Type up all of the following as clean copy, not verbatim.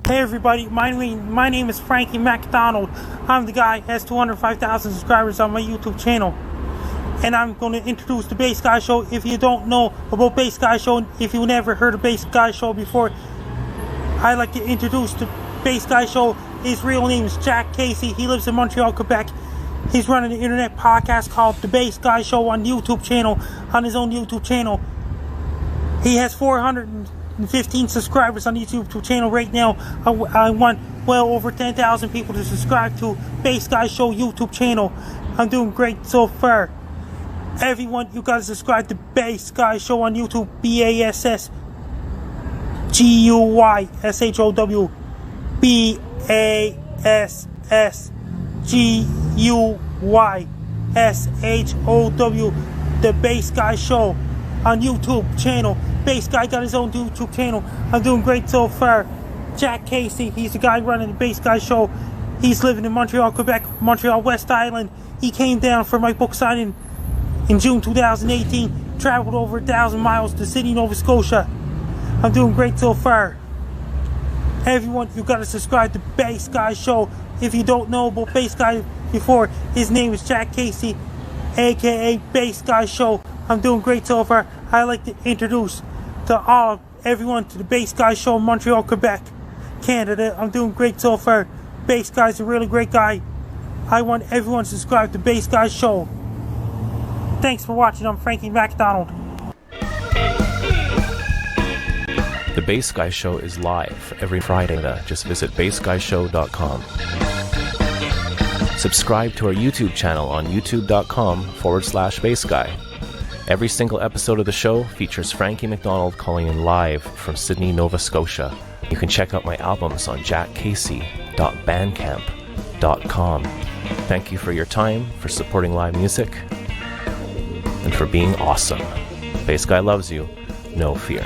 Hey everybody, my name is Frankie MacDonald. I'm the guy who has 205,000 subscribers on my YouTube channel. And I'm going to introduce the Bass Guy Show. If you don't know about Bass Guy Show, if you never heard of Bass Guy Show before, I'd like to introduce the Bass Guy Show. His real name is Jack Casey. He lives in Montreal, Quebec. He's running an internet podcast called The Bass Guy Show on YouTube channel, on his own YouTube channel. He has 415 subscribers on the YouTube channel right now. I want well over 10,000 people to subscribe to Bass Guy Show YouTube channel. I'm doing great so far. Everyone, you gotta subscribe to Bass Guy Show on YouTube. BASSGUYSHOW. BASSGUYSHOW. The Bass Guy Show on YouTube channel. Bass Guy got his own YouTube channel. I'm doing great so far. Jack Casey, he's the guy running the Bass Guy Show. He's living in Montreal, Quebec, Montreal West Island. He came down for my book signing in June 2018. Traveled over 1,000 miles to Sydney, Nova Scotia. I'm doing great so far. Everyone, you gotta subscribe to Bass Guy Show. If you don't know about Bass Guy before, his name is Jack Casey, aka Bass Guy Show. I'm doing great so far. I'd like to introduce to everyone to the Bass Guy Show in Montreal, Quebec, Canada. I'm doing great so far. Bass Guy's a really great guy. I want everyone to subscribe to Bass Guy Show. Thanks for watching. I'm Frankie MacDonald. The Bass Guy Show is live every Friday. Just visit bassguyshow.com. Subscribe to our YouTube channel on youtube.com/bassguy. Every single episode of the show features Frankie MacDonald calling in live from Sydney, Nova Scotia. You can check out my albums on jackcasey.bandcamp.com. Thank you for your time, for supporting live music, and for being awesome. Bass Guy loves you. No fear.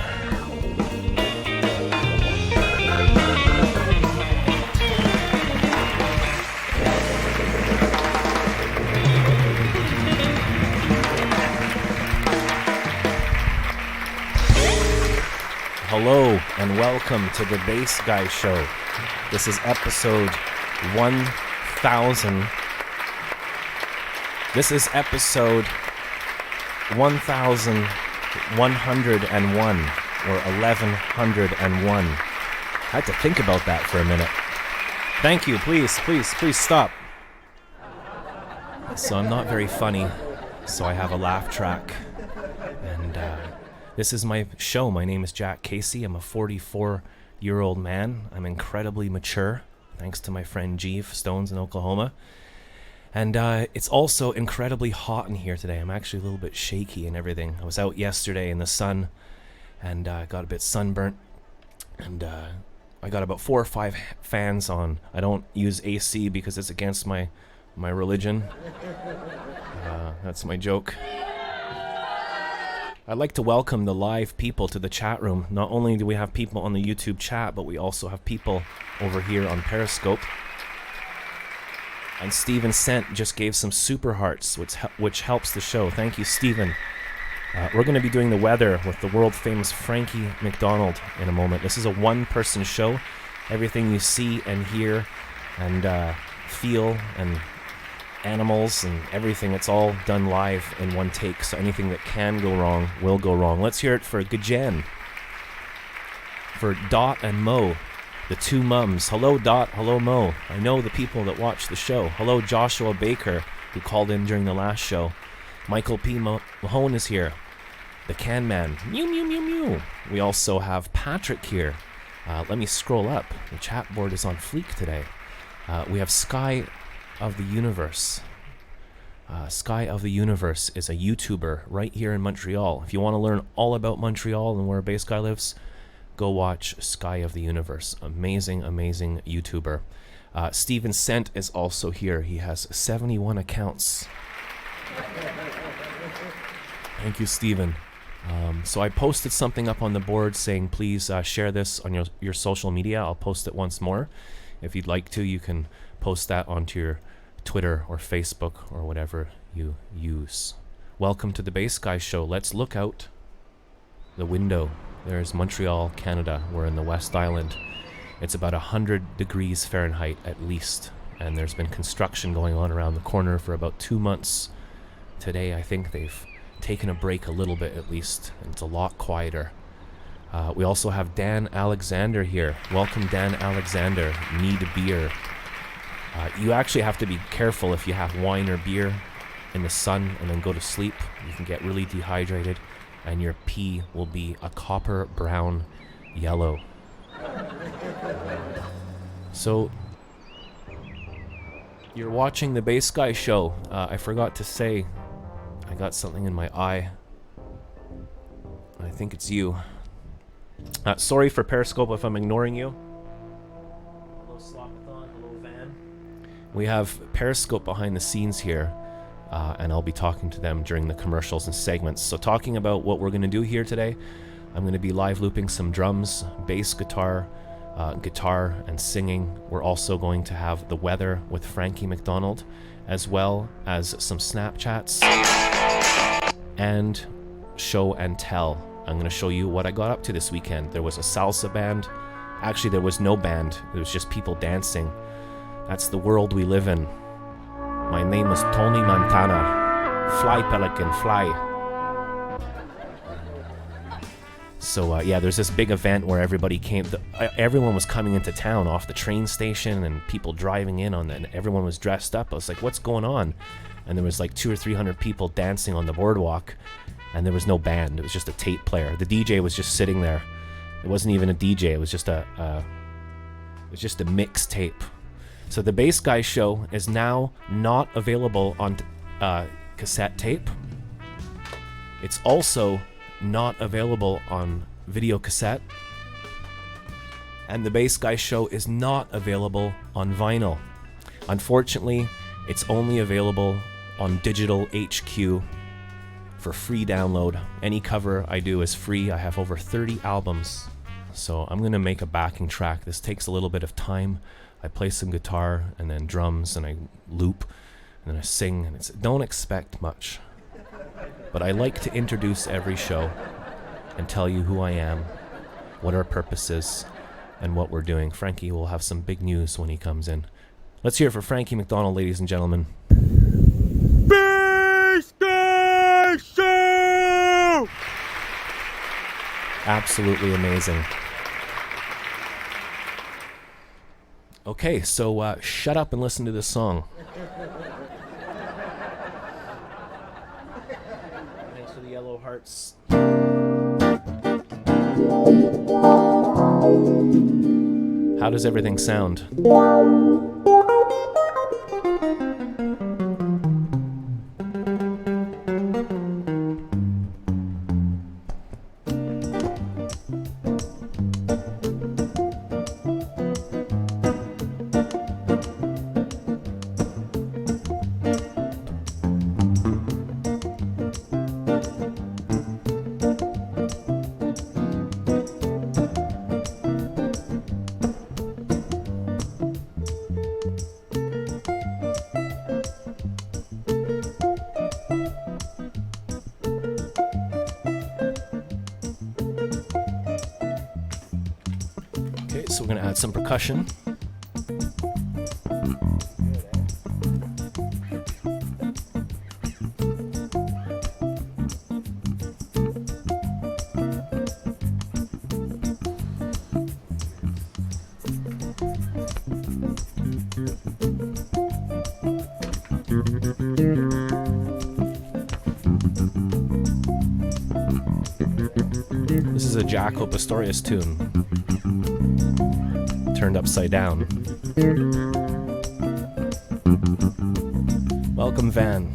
Hello and welcome to the Bass Guy Show. This is episode 1000. This is episode 1101 or 1101. I had to think about that for a minute. Thank you. Please stop. So I'm not very funny, so I have a laugh track. And this is my show. My name is Jack Casey. I'm a 44-year-old man. I'm incredibly mature, thanks to my friend Jeeve Stones in Oklahoma. And it's also incredibly hot in here today. I'm actually a little bit shaky and everything. I was out yesterday in the sun and got a bit sunburnt. And I got about 4 or 5 fans on. I don't use AC because it's against my religion. That's my joke. I'd like to welcome the live people to the chat room. Not only do we have people on the YouTube chat, but we also have people over here on Periscope. And Steven Sent just gave some super hearts, which helps the show. Thank you, Steven. We're going to be doing the weather with the world-famous Frankie MacDonald in a moment. This is a one-person show. Everything you see and hear and feel and animals and everything, it's all done live in one take, so anything that can go wrong will go wrong. Let's hear it for Gajen, for Dot and Mo, the two mums. Hello Dot, hello Mo. I know the people that watch the show. Hello Joshua Baker, who called in during the last show. Michael P. Mahone is here. The Can Man, mew mew mew mew. We also have Patrick here. Let me scroll up. The chat board is on fleek today. We have Sky of the Universe. Sky of the Universe is a YouTuber right here in Montreal. If you want to learn all about Montreal and where Bass Guy lives, go watch Sky of the Universe. Amazing, amazing YouTuber. Steven Sent is also here. He has 71 accounts. Thank you, Steven. So I posted something up on the board saying please share this on your social media. I'll post it once more. If you'd like to, you can post that onto your Twitter or Facebook or whatever you use. Welcome to the Bass Guy Show. Let's look out the window. There's Montreal, Canada. We're in the West Island. It's about 100 degrees Fahrenheit at least, and there's been construction going on around the corner for about 2 months. Today, I think they've taken a break a little bit at least, and it's a lot quieter. We also have Dan Alexander here. Welcome, Dan Alexander. Need beer. You actually have to be careful if you have wine or beer in the sun and then go to sleep. You can get really dehydrated, and your pee will be a copper brown yellow. So, you're watching the Bass Guy Show. I forgot to say, I got something in my eye. I think it's you. Sorry for Periscope if I'm ignoring you. Hello, Slopathon. Hello, Van. We have Periscope behind the scenes here, and I'll be talking to them during the commercials and segments. So talking about what we're going to do here today, I'm going to be live looping some drums, bass guitar, guitar, and singing. We're also going to have the weather with Frankie MacDonald, as well as some Snapchats and show and tell. I'm going to show you what I got up to this weekend. There was a salsa band. Actually, there was no band. It was just people dancing. That's the world we live in. My name is Tony Montana. Fly, Pelican, fly. So, yeah, there's this big event where everybody came. Everyone was coming into town off the train station and people driving in on that. And everyone was dressed up. I was like, what's going on? And there was like 200 or 300 people dancing on the boardwalk. And there was no band. It was just a tape player. The DJ was just sitting there. It wasn't even a DJ. It was just a mix tape. So the Bass Guy Show is now not available on cassette tape. It's also not available on video cassette. And the Bass Guy Show is not available on vinyl. Unfortunately, it's only available on Digital HQ for free download. Any cover I do is free. I have over 30 albums. So I'm going to make a backing track. This takes a little bit of time. I play some guitar and then drums and I loop and then I sing. And don't expect much. But I like to introduce every show and tell you who I am, what our purpose is, and what we're doing. Frankie will have some big news when he comes in. Let's hear it for Frankie MacDonald, ladies and gentlemen. Bass Guy Show! Absolutely amazing. Okay, so shut up and listen to this song. Thanks for the yellow hearts. How does everything sound? So we're going to add some percussion. This is a Jaco Pastorius tune. Turned upside down. Welcome, Van.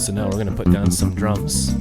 So now we're going to put down some drums.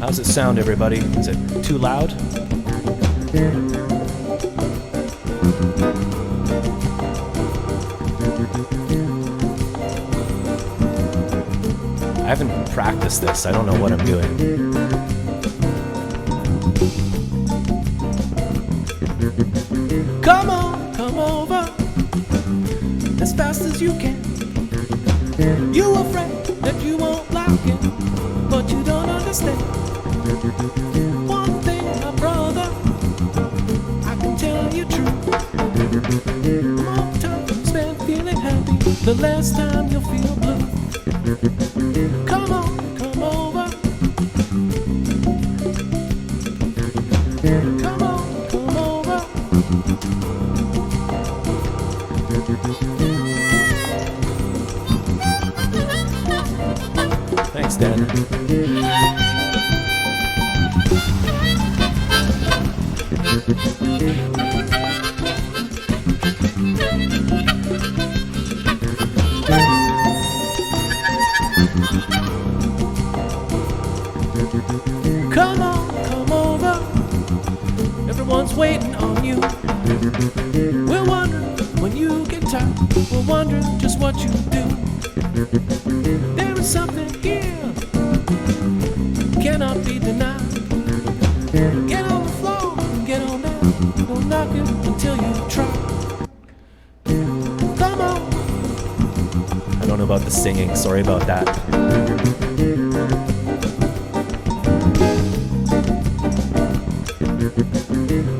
How's it sound, everybody? Is it too loud? I haven't practiced this. I don't know what I'm doing. Come on, come over as fast as you can. You afraid that you won't like it, but you don't understand. One thing, my brother, I can tell you true. The more time you spend feeling happy, the less time you'll feel blue. Come on, come over. Come on, come over. Thanks, Dan. Come on, come over. Everyone's waiting on you. We're wondering when you get tired. We're wondering just what you do. There is something here, cannot be denied. Get on the floor, get on down. Don't knock it until you try. Come on. I don't know about the singing, sorry about that.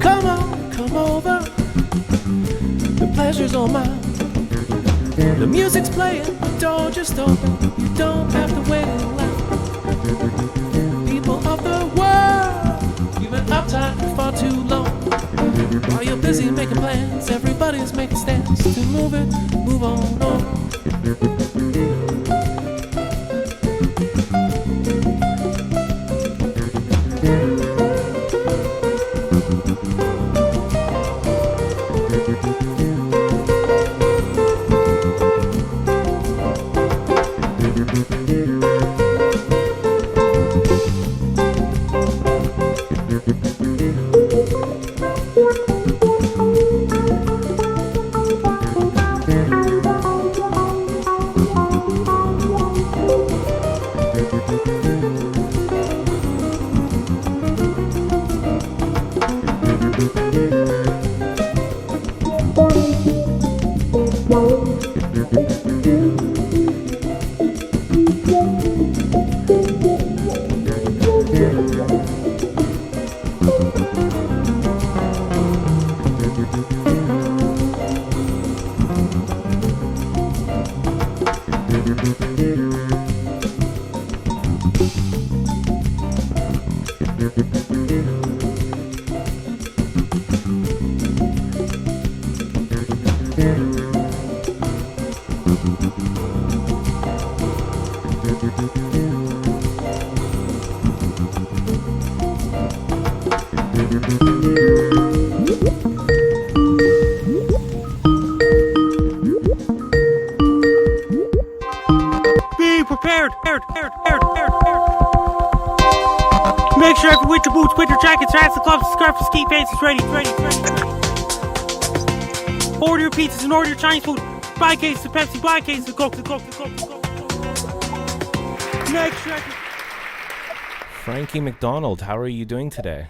Come on, come over. The pleasure's all mine. The music's playing, the door just open. You don't have to wait in line. People of the world, you've been uptight for far too long. While you're busy making plans, everybody's making stands to move it, move on. Be prepared. Make sure every winter boots, winter jackets, hats, and gloves, scarves, ski pants is ready. Order your pizzas and order your Chinese food. Buy cases of Pepsi, buy cases of Coke. Make sure. Frankie MacDonald, how are you doing today?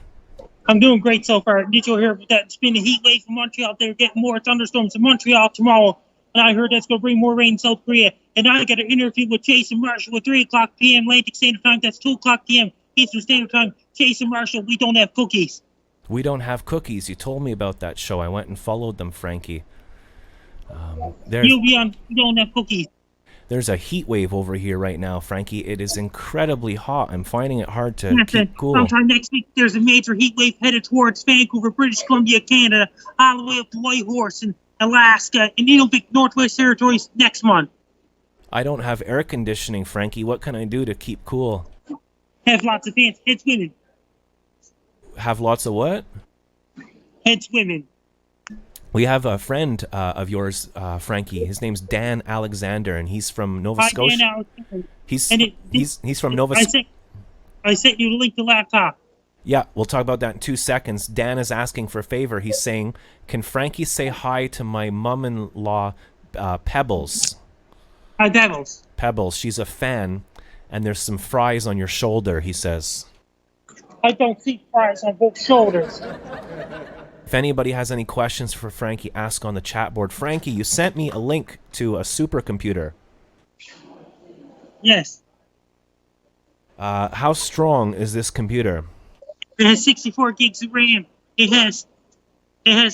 I'm doing great so far. Did you hear that it's been a heat wave in Montreal? They're getting more thunderstorms in Montreal tomorrow. And I heard that's going to bring more rain in South Korea. And I got an interview with Jason Marshall at 3 o'clock p.m. Atlantic Standard Time. That's 2 o'clock p.m. Eastern Standard Time. Jason Marshall, we don't have cookies. We don't have cookies. You told me about that show. I went and followed them, Frankie. You'll be on. We don't have cookies. There's a heat wave over here right now, Frankie. It is incredibly hot. I'm finding it hard to keep cool. Sometime next week, there's a major heat wave headed towards Vancouver, British Columbia, Canada, all the way up to Whitehorse and Alaska and Inuvik, Northwest Territories next month. I don't have air conditioning, Frankie. What can I do to keep cool? Have lots of fans. It's women. Have lots of what? It's women. We have a friend of yours, Frankie. His name's Dan Alexander, and he's from Nova Scotia. Dan Alexander. He's from Nova Scotia. I sent you the link to the laptop. Yeah, we'll talk about that in 2 seconds. Dan is asking for a favor. He's saying, can Frankie say hi to my mom-in-law, Pebbles? Hi, Pebbles. Pebbles. She's a fan, and there's some fries on your shoulder, he says. I don't see fries on both shoulders. If anybody has any questions for Frankie, ask on the chat board. Frankie, you sent me a link to a supercomputer. Yes. How strong is this computer? It has 64 gigs of RAM. It has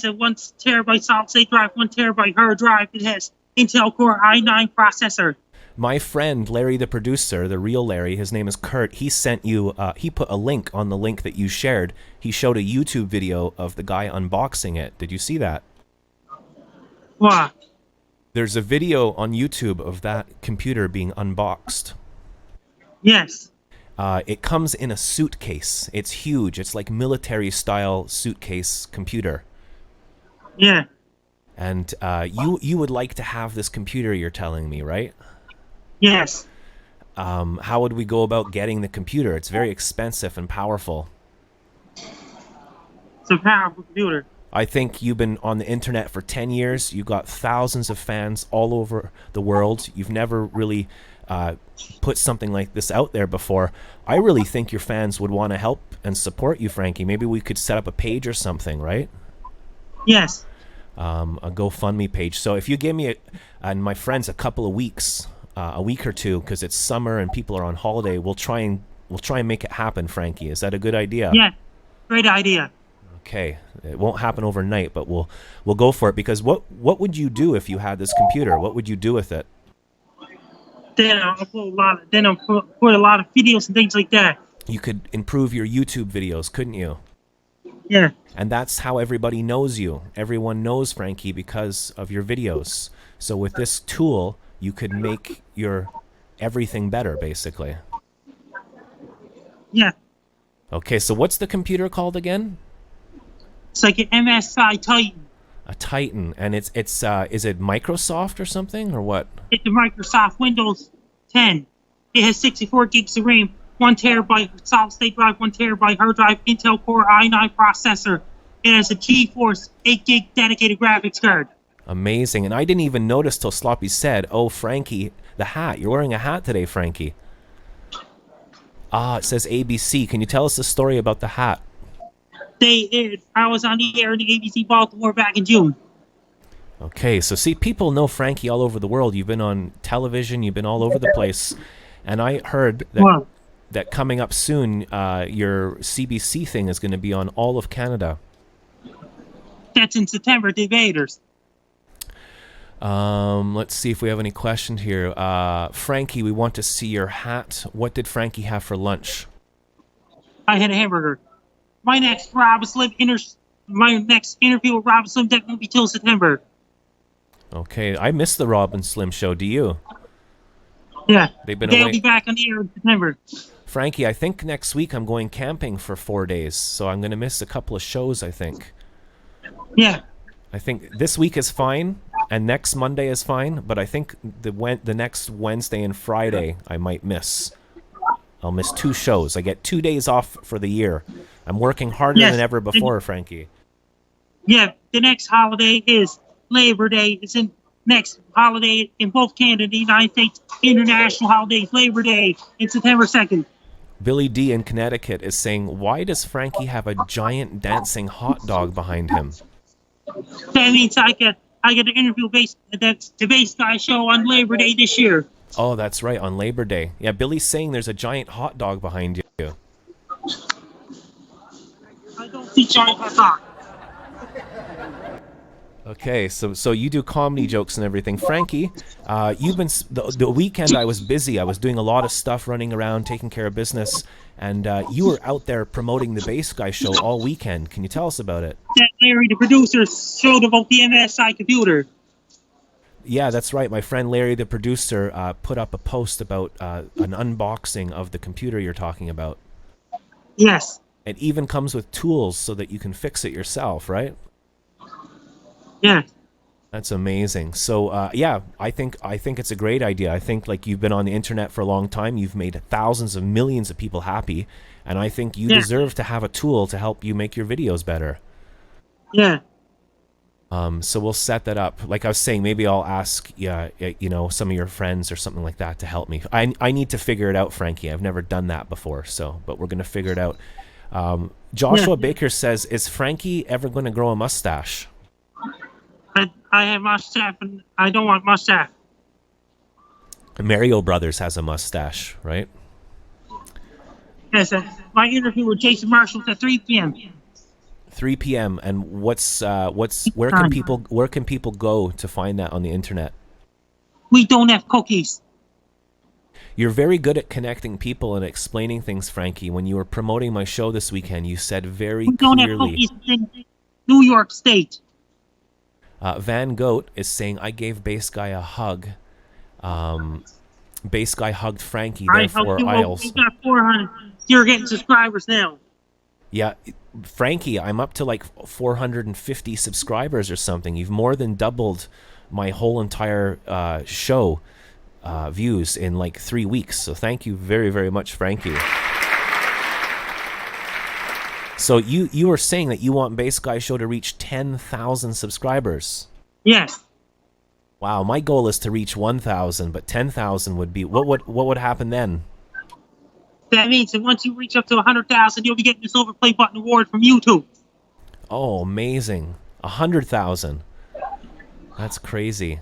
a 1 terabyte solid state drive, 1 terabyte hard drive. It has Intel Core i9 processor. My friend Larry, the producer, the real Larry, his name is Kurt. He sent you. He put a link on the link that you shared. He showed a YouTube video of the guy unboxing it. Did you see that? What? There's a video on YouTube of that computer being unboxed. Yes. It comes in a suitcase. It's huge. It's like military-style suitcase computer. Yeah. And you would like to have this computer, you're telling me, right? Yes. How would we go about getting the computer? It's very expensive and powerful. It's a powerful computer. I think you've been on the internet for 10 years. You've got thousands of fans all over the world. You've never really put something like this out there before. I really think your fans would want to help and support you, Frankie. Maybe we could set up a page or something, right? Yes. A GoFundMe page. So if you give me and my friends a couple of weeks, a week or two, because it's summer and people are on holiday, we'll try and make it happen, Frankie. Is that a good idea? Yeah. Great idea. Okay. It won't happen overnight, but we'll go for it. Because what would you do if you had this computer? What would you do with it? Then I'll put a lot of videos and things like that. You could improve your YouTube videos, couldn't you? Yeah. And that's how everybody knows you. Everyone knows Frankie because of your videos. So with this tool, you could make your everything better, basically. Yeah. Okay, so what's the computer called again? It's like an MSI Titan. A Titan, and is it Microsoft or something, or what? It's the Microsoft Windows 10. It has 64 gigs of RAM, 1 terabyte solid state drive, 1 terabyte hard drive, Intel Core i9 processor. It has a GeForce 8 gig dedicated graphics card. Amazing, and I didn't even notice till Sloppy said, "Oh, Frankie, the hat. You're wearing a hat today, Frankie." Ah, it says ABC. Can you tell us the story about the hat? I was on the air in the ABC Baltimore back in June. Okay, so see, people know Frankie all over the world. You've been on television, you've been all over the place, and I heard that coming up soon, your CBC thing is going to be on all of Canada. That's in September, Debaters. Let's see if we have any questions here. Frankie, we want to see your hat. What did Frankie have for lunch? I had a hamburger. My next interview with Rob Slim that won't be till September. Okay, I missed the Rob and Slim show. Do you? Yeah, They'll away. Be back on the air in September. Frankie, I think next week I'm going camping for 4 days, so I'm going to miss a couple of shows, I think. Yeah. I think this week is fine, and next Monday is fine, but I think the next Wednesday and Friday I might miss. I'll miss 2 shows. I get 2 days off for the year. I'm working harder than ever before, Frankie. Yeah, the next holiday is Labor Day. It's in next holiday in both Canada and the United States. International holidays, Labor Day, in September 2nd. Billy D in Connecticut is saying, why does Frankie have a giant dancing hot dog behind him? That means I get an interview the Bass Guy show on Labor Day this year. Oh, that's right, on Labor Day. Yeah, Billy's saying there's a giant hot dog behind you. I don't see giant hot dog. Okay, so you do comedy jokes and everything. Frankie, you've been the weekend I was busy. I was doing a lot of stuff, running around, taking care of business, and you were out there promoting the Bass Guy show all weekend. Can you tell us about it? That Larry, the producer, showed about the MSI computer. Yeah, that's right. My friend Larry, the producer, put up a post about an unboxing of the computer you're talking about. Yes. It even comes with tools so that you can fix it yourself, right? Yeah. That's amazing. So, yeah, I think it's a great idea. I think, like, you've been on the internet for a long time. You've made thousands of millions of people happy, and I think you deserve to have a tool to help you make your videos better. Yeah. So we'll set that up. Like I was saying, maybe I'll ask, some of your friends or something like that to help me. I need to figure it out, Frankie. I've never done that before, but we're gonna figure it out. Joshua Baker says, "Is Frankie ever going to grow a mustache?" I have mustache, and I don't want mustache. Mario Brothers has a mustache, right? Yes, my interview with Jason Marshall at 3 p.m. 3 p.m. And where can people go to find that on the internet? We don't have cookies. You're very good at connecting people and explaining things, Frankie. When you were promoting my show this weekend, you said very we don't clearly. have cookies in New York State. Van Goat is saying, I gave Bass Guy a hug. Bass Guy hugged Frankie, therefore I also. We got 400. You're getting subscribers now. Yeah, Frankie, I'm up to like 450 subscribers or something. You've more than doubled my whole entire show views in like 3 weeks. So thank you very, very much, Frankie. So you were saying that you want Bass Guy Show to reach 10,000 subscribers. Yes. Wow, my goal is to reach 1,000, but 10,000 would be what would happen then? That means that once you reach up to 100,000, you'll be getting the Silver Play Button Award from YouTube. Oh, amazing! 100,000. That's crazy.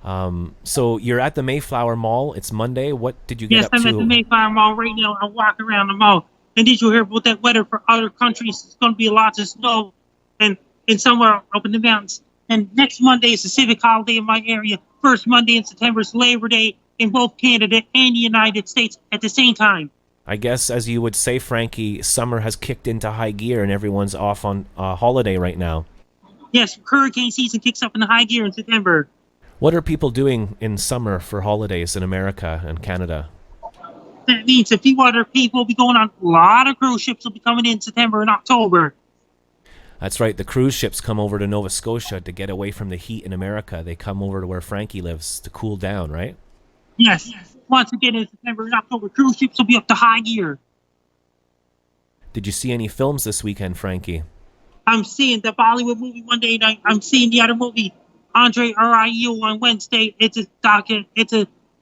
So you're at the Mayflower Mall. It's Monday. What did you get up to? Yes, I'm at the Mayflower Mall right now. I'm walking around the mall. And did you hear about that weather for other countries? It's going to be lots of snow and somewhere up in the mountains. And next Monday is a civic holiday in my area. First Monday in September is Labor Day in both Canada and the United States at the same time. I guess, as you would say, Frankie, summer has kicked into high gear and everyone's off on holiday right now. Yes, hurricane season kicks up in high gear in September. What are people doing in summer for holidays in America and Canada? That means a few other people will be going on. A lot of cruise ships will be coming in September and October. That's right. The cruise ships come over to Nova Scotia to get away from the heat in America. They come over to where Frankie lives to cool down, right? Yes. Once again in September and October, cruise ships will be up to high gear. Did you see any films this weekend, Frankie? I'm seeing the Bollywood movie Monday night. I'm seeing the other movie, Andre R.I.U. on Wednesday. It's a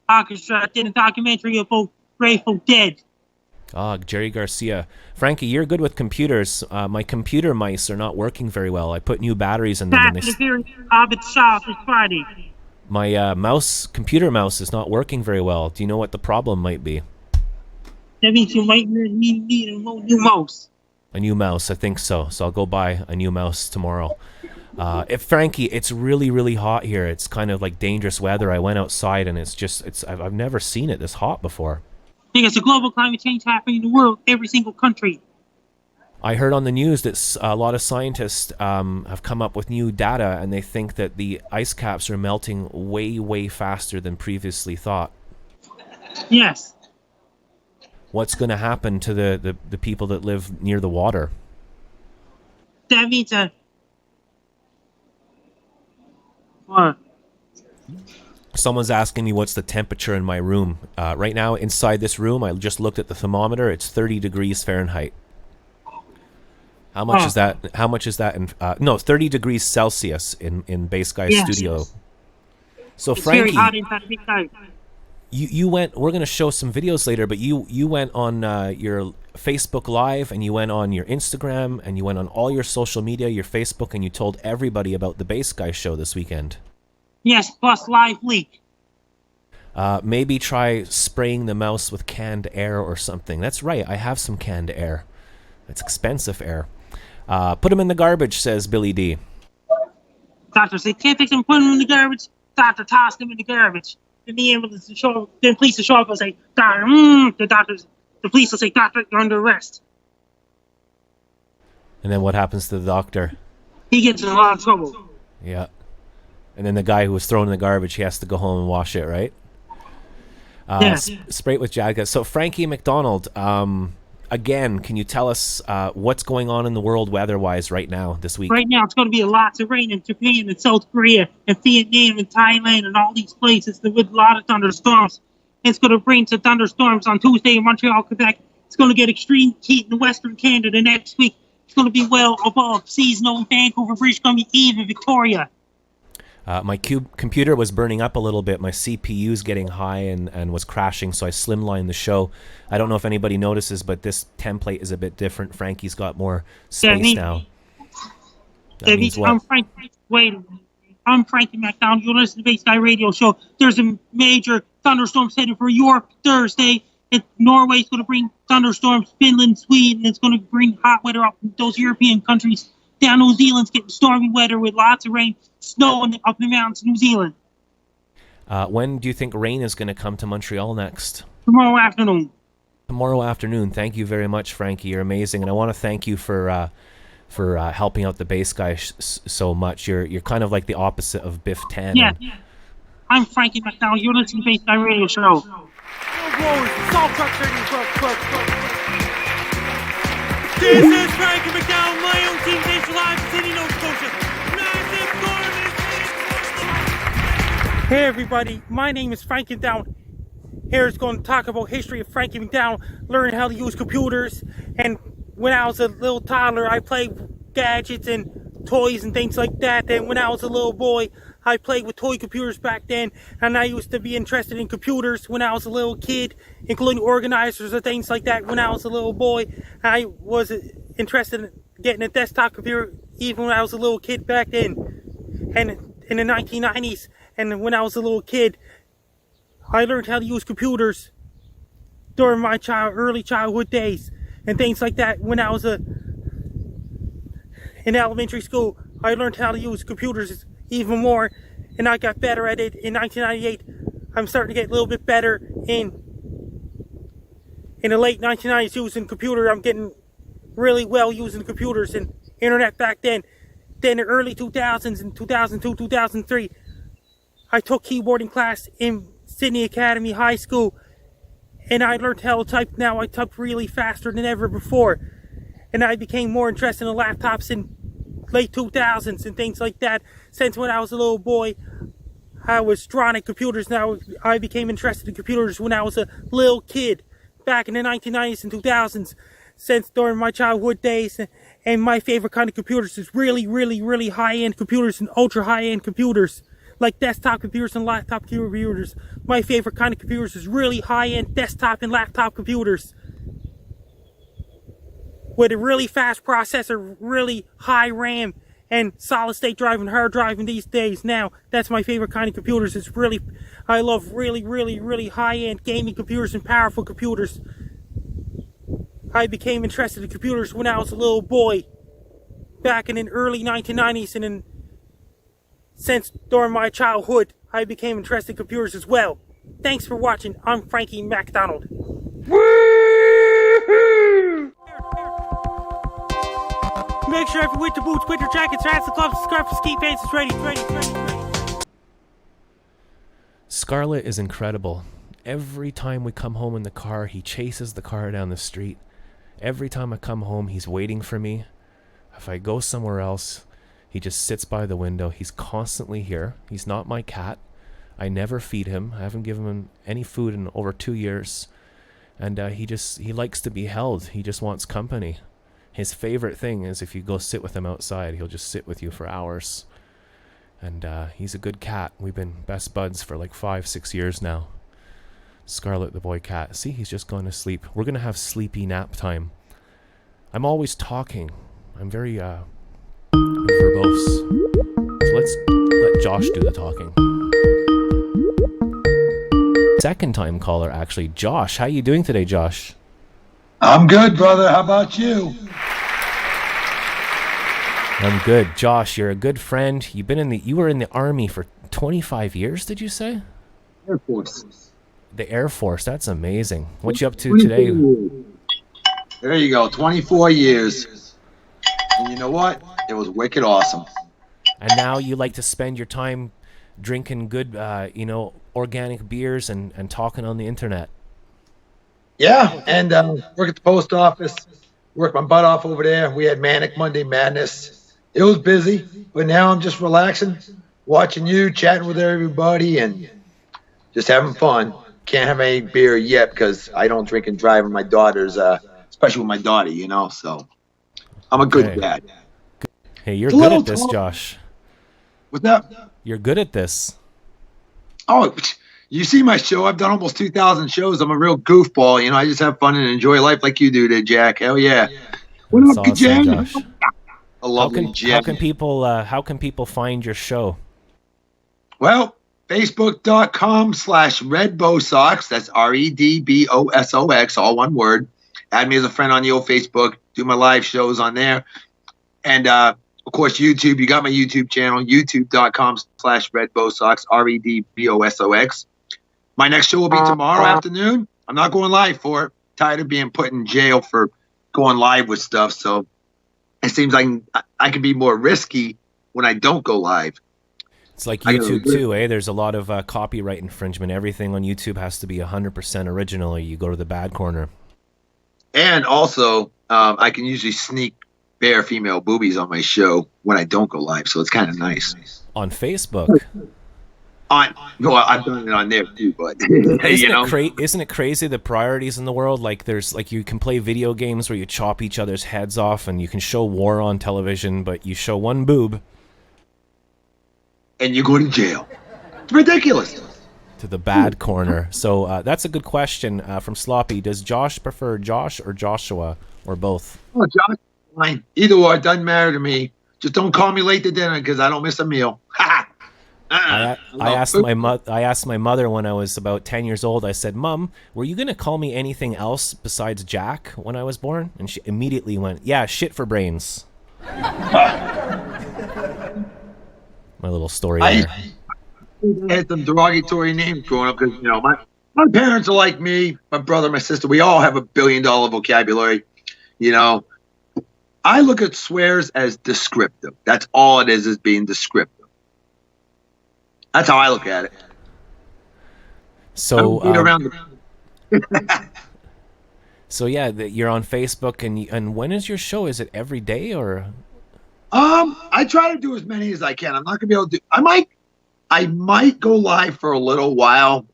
orchestra did a documentary about Grateful Dead. Jerry Garcia. Frankie, you're good with computers. My computer mice are not working very well. I put new batteries in them. My computer mouse is not working very well. Do you know what the problem might be? That means you might need a new mouse. A new mouse, I think so. So I'll go buy a new mouse tomorrow. Frankie, it's really, really hot here. It's kind of like dangerous weather. I went outside and I've never seen it this hot before. Because the global climate change happening in the world, every single country. I heard on the news that a lot of scientists have come up with new data, and they think that the ice caps are melting way, way faster than previously thought. Yes. What's going to happen to the people that live near the water? That means what? Someone's asking me what's the temperature in my room. Right now, inside this room, I just looked at the thermometer. It's 30 degrees Fahrenheit. How much is that? How much is that in? No, 30 degrees Celsius in Bass Guy Studio. So it's Frankie, very hot inside Big Guy. you went. We're gonna show some videos later, but you went on your Facebook Live, and you went on your Instagram, and you went on all your social media, your Facebook, and you told everybody about the Bass Guy show this weekend. Yes, plus live leak. Maybe try spraying the mouse with canned air or something. That's right. I have some canned air. It's expensive air. Put them in the garbage, says Billy D. Doctor said, can't fix them, put them in the garbage. Doctor tossed them in the garbage. Then the ambulance will show, then police will show up and say, Doctor, the police will say, Doctor, you're under arrest. And then what happens to the doctor? He gets in a lot of trouble. Yeah. And then the guy who was thrown in the garbage, he has to go home and wash it, right? Yes. Spray it with Jagga. So Frankie MacDonald, again, can you tell us what's going on in the world weather-wise right now, this week? Right now, it's going to be lots of rain in Japan and South Korea and Vietnam and Thailand and all these places with a lot of thunderstorms. And it's going to bring some thunderstorms on Tuesday in Montreal, Quebec. It's going to get extreme heat in Western Canada next week. It's going to be well above seasonal in Vancouver, British Columbia, even Victoria. My computer was burning up a little bit. My CPU's getting high and was crashing, so I slimlined the show. I don't know if anybody notices, but this template is a bit different. Frankie's got more space now. That means what? I'm Frankie MacDonald. You're listening to the Bass Guy Radio Show. There's a major thunderstorm headed for Europe Thursday. Norway's going to bring thunderstorms. Finland, Sweden. It's going to bring hot weather up in those European countries. Down New Zealand's getting stormy weather with lots of rain, snow up in the mountains of New Zealand. When do you think rain is going to come to Montreal next? Tomorrow afternoon. Tomorrow afternoon. Thank you very much, Frankie. You're amazing, and I want to thank you for helping out the Bass Guy so much. You're kind of like the opposite of Biff Tannen. Yeah. I'm Frankie MacDonald. You're listening to the Bass Guy Radio Show. This is Frankie MacDonald, my own team based live in Sydney, Nova Scotia. Hey everybody, my name is Frankie MacDonald. Here's going to talk about history of Frankie MacDonald, learning how to use computers. And when I was a little toddler, I played gadgets and toys and things like that. And when I was a little boy, I played with toy computers back then, and I used to be interested in computers when I was a little kid, including organizers and things like that. When I was a little boy, I was interested in getting a desktop computer even when I was a little kid back then. And in the 1990s, and when I was a little kid, I learned how to use computers during my early childhood days and things like that. When I was in elementary school, I learned how to use computers even more, and I got better at it in 1998. I'm starting to get a little bit better in the late 1990s using computer. I'm getting really well using computers and internet back then. Then in the early 2000s, in 2002, 2003, I took keyboarding class in Sydney Academy High School, and I learned how to type. Now I type really faster than ever before, and I became more interested in laptops in late 2000s and things like that. Since when I was a little boy, I was drawn at computers. Now I became interested in computers when I was a little kid back in the 1990s and 2000s. Since during my childhood days, and my favorite kind of computers is really, really, really high-end computers and ultra high-end computers, like desktop computers and laptop computers. My favorite kind of computers is really high-end desktop and laptop computers with a really fast processor, really high RAM, and solid-state drive and hard driving these days. Now, that's my favorite kind of computers. I love really, really, really high-end gaming computers and powerful computers. I became interested in computers when I was a little boy, back in the early 1990s, and since during my childhood I became interested in computers as well. Thanks for watching. I'm Frankie MacDonald. Woo! Make sure if you're with the boots, winter jackets, hats, and gloves, scarf, ski pants is ready. Scarlett is incredible. Every time we come home in the car, he chases the car down the street. Every time I come home, he's waiting for me. If I go somewhere else, he just sits by the window. He's constantly here. He's not my cat. I never feed him. I haven't given him any food in over 2 years. And he likes to be held. He just wants company. His favorite thing is if you go sit with him outside, he'll just sit with you for hours. And he's a good cat. We've been best buds for like 5-6 years now. Scarlett the boy cat. See, he's just gone to sleep. We're going to have sleepy nap time. I'm always talking. I'm very verbose. So let's let Josh do the talking. Second time caller, actually. Josh, how you doing today, Josh? I'm good, brother. How about you? I'm good. Josh, you're a good friend. You were in the Army for 25 years, did you say? Air Force. The Air Force. That's amazing. What you up to today? There you go. 24 years. And you know what? It was wicked awesome. And now you like to spend your time drinking good, organic beers and talking on the internet. Yeah, and work at the post office. Worked my butt off over there. We had Manic Monday Madness. It was busy, but now I'm just relaxing, watching you, chatting with everybody, and just having fun. Can't have any beer yet because I don't drink and drive with my daughters, especially with my daughter, So I'm a good dad. Hey, you're good at this, Josh. What's up? You're good at this. Oh, you see my show. I've done almost 2,000 shows. I'm a real goofball. I just have fun and enjoy life like you do there, Jack. Hell yeah. What That's up, awesome, Jen? Josh. I love how can people find your show? Well, Facebook.com/RedBosox. That's REDBOSOX, all one word. Add me as a friend on the old Facebook. Do my live shows on there. And, of course, YouTube. You got my YouTube channel, youtube.com/RedBosox, REDBOSOX. My next show will be tomorrow afternoon. I'm not going live for it. Tired of being put in jail for going live with stuff. So it seems like I can be more risky when I don't go live. It's like YouTube too, eh? There's a lot of copyright infringement. Everything on YouTube has to be 100% original or you go to the bad corner. And also, I can usually sneak bare female boobies on my show when I don't go live, so it's kind of nice. On Facebook? I've done it on there too, but isn't it crazy the priorities in the world? Like you can play video games where you chop each other's heads off, and you can show war on television, but you show one boob, and you go to jail. It's ridiculous. To the bad corner. So that's a good question from Sloppy. Does Josh prefer Josh or Joshua or both? Oh, Josh, fine. Either or, it doesn't matter to me. Just don't call me late to dinner because I don't miss a meal. I asked my mother when I was about 10 years old. I said, "Mom, were you gonna call me anything else besides Jack when I was born?" And she immediately went, "Yeah, shit for brains." My little story there. I had some derogatory names growing up because my parents are like me, my brother, my sister. We all have $1 billion vocabulary. I look at swears as descriptive. That's all it is being descriptive. That's how I look at it. So, so yeah, you're on Facebook, and when is your show? Is it every day or? I try to do as many as I can. I'm not gonna be able to do. I might go live for a little while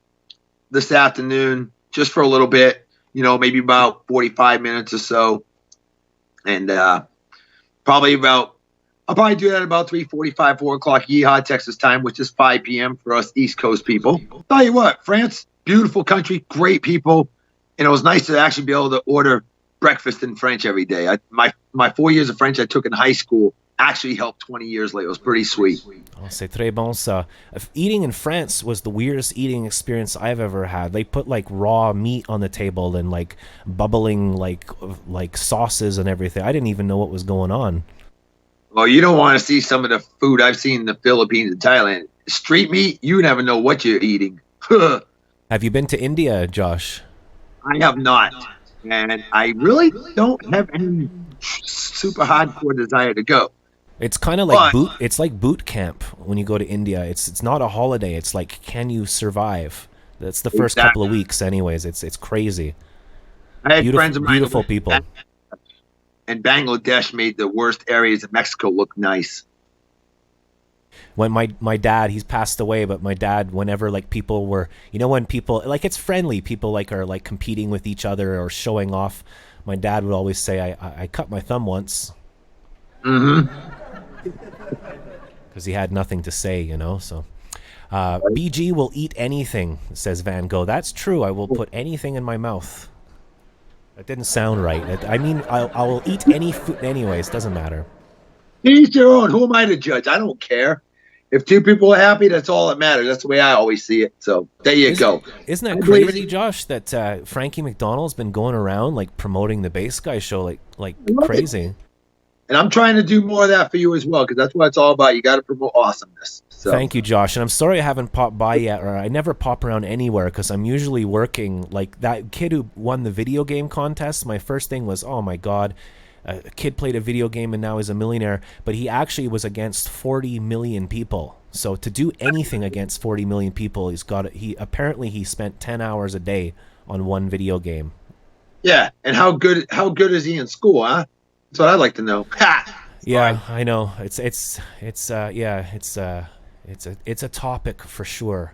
this afternoon, just for a little bit. Maybe about 45 minutes or so, and I'll probably do that at about 3:45, 4 o'clock Yeehaw, Texas time, which is 5 p.m. for us East Coast people. Tell you what, France, beautiful country, great people, and it was nice to actually be able to order breakfast in French every day. My 4 years of French I took in high school actually helped 20 years later. It was pretty sweet. Oh, c'est très bon ça. Eating in France was the weirdest eating experience I've ever had. They put like raw meat on the table and like bubbling like sauces and everything. I didn't even know what was going on. Well, you don't want to see some of the food I've seen in the Philippines and Thailand. Street meat, you never know what you're eating. I Have you been to India, Josh? have not. And I really don't have any super hardcore desire to go. It's kind of like it's like boot camp when you go to India. It's not a holiday. It's like, can you survive? That's the first couple of weeks anyways. It's crazy. I had friends of mine Beautiful people. And Bangladesh made the worst areas of Mexico look nice. When my dad, he's passed away, but my dad, whenever like people were, when people like, it's friendly, people like are like competing with each other or showing off, my dad would always say, I cut my thumb once. Mm-hmm. Because he had nothing to say, so. BG will eat anything, says Van Gogh. That's true. I will put anything in my mouth. That didn't sound right. I mean, I will eat any food anyways. Doesn't matter. Each their own. Who am I to judge? I don't care. If two people are happy, that's all that matters. That's the way I always see it. So there you go. Isn't that crazy, Josh, that Frankie MacDonald's been going around like promoting the Bass Guy show like crazy? And I'm trying to do more of that for you as well, because that's what it's all about. You got to promote awesomeness. So. Thank you, Josh. And I'm sorry I haven't popped by yet, or I never pop around anywhere because I'm usually working. Like that kid who won the video game contest, my first thing was, oh my God, a kid played a video game and now he's a millionaire. But he actually was against 40 million people. So to do anything against 40 million people, he apparently spent 10 hours a day on one video game. Yeah, and how good is he in school, huh? That's what I'd like to know. Ha! Yeah, I know. It's a topic for sure.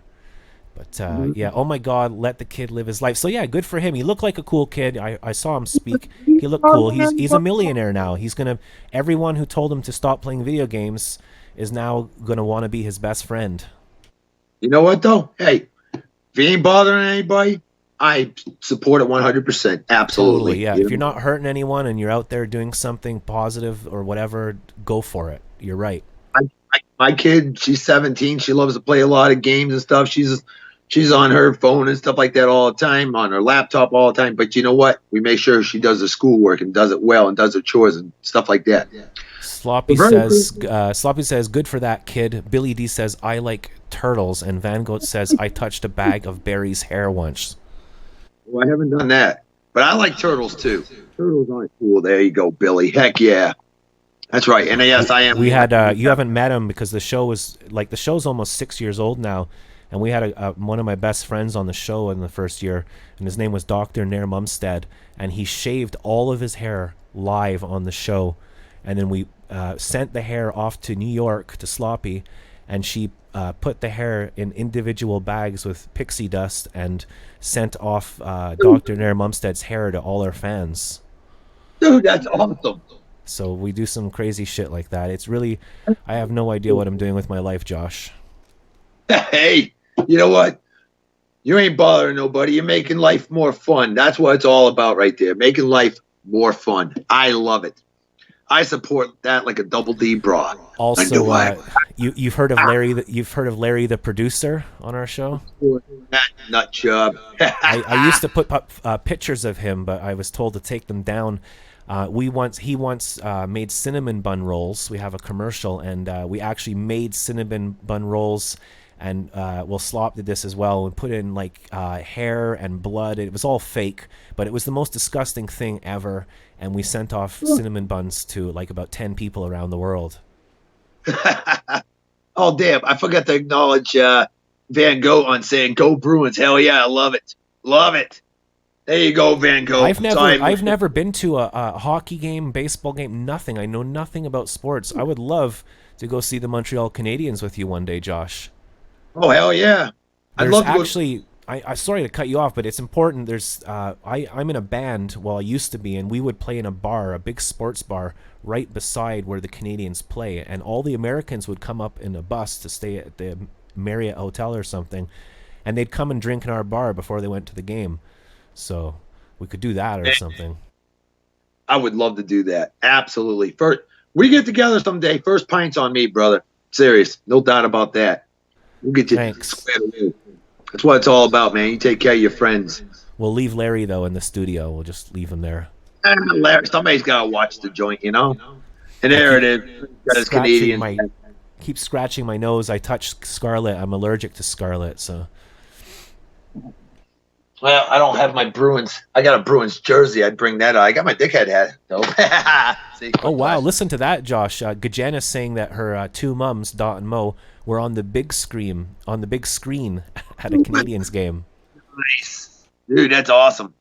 But yeah, oh my God, let the kid live his life. So yeah, good for him. He looked like a cool kid. I saw him speak. He looked cool. He's a millionaire now. Everyone who told him to stop playing video games is now gonna want to be his best friend. You know what though? Hey, if he ain't bothering anybody, I support it 100%. Absolutely. Totally, yeah. If you're not hurting anyone and you're out there doing something positive or whatever, go for it. You're right. My kid, she's 17. She loves to play a lot of games and stuff. She's on her phone and stuff like that all the time, on her laptop all the time. But you know what? We make sure she does her schoolwork and does it well and does her chores and stuff like that. Yeah. Sloppy says, good for that kid. Billy D says, I like turtles. And Van Gogh says, I touched a bag of Barry's hair once. Well, I haven't done that. But I like turtles, too. Turtles aren't cool. There you go, Billy. Heck yeah. That's right. And yes, I am. We had, you haven't met him because the show's almost 6 years old now. And we had one of my best friends on the show in the first year. And his name was Dr. Nair Mumstead. And he shaved all of his hair live on the show. And then we sent the hair off to New York to Sloppy. And she put the hair in individual bags with pixie dust and sent off Dr. Nair Mumstead's hair to all our fans. Dude, that's awesome. So we do some crazy shit like that. It's really, I have no idea what I'm doing with my life, Josh. Hey, you know what? You ain't bothering nobody. You're making life more fun. That's what it's all about right there. Making life more fun. I love it. I support that like a double D broad. Also, you've heard of Larry? You've heard of Larry, the producer, on our show? That nut job. I used to put up pictures of him, but I was told to take them down. He once made cinnamon bun rolls. We have a commercial, and we actually made cinnamon bun rolls. And Slop did this as well. We put in like hair and blood. It was all fake, but it was the most disgusting thing ever. And we sent off cinnamon buns to like about 10 people around the world. Oh, damn. I forgot to acknowledge Van Gogh on saying, go Bruins. Hell yeah, I love it. Love it. There you go, Van Gogh. I've never been to a hockey game, baseball game, nothing. I know nothing about sports. I would love to go see the Montreal Canadiens with you one day, Josh. Oh, hell yeah. I'd love to actually... I sorry to cut you off, but it's important. I'm in a band, I used to be, and we would play in a bar, a big sports bar, right beside where the Canadians play. And all the Americans would come up in a bus to stay at the Marriott Hotel or something, and they'd come and drink in our bar before they went to the game. So we could do that or something. I would love to do that. Absolutely. First, we get together someday. First pint's on me, brother. Serious. No doubt about that. We'll get you squared away. That's what it's all about, man. You take care of your friends. We'll leave Larry, though, in the studio. We'll just leave him there. Larry, somebody's got to watch the joint, you know? And there it is. Got his Canadian. Keep scratching my nose. I touched scarlet. I'm allergic to scarlet, so. Well, I don't have my Bruins. I got a Bruins jersey. I'd bring that. I got my dickhead hat. Nope. See, oh wow! Listen to that, Josh. Gajana's saying that her two mums, Dot and Mo, were on the big screen at a Canadians game. Nice, dude. That's awesome.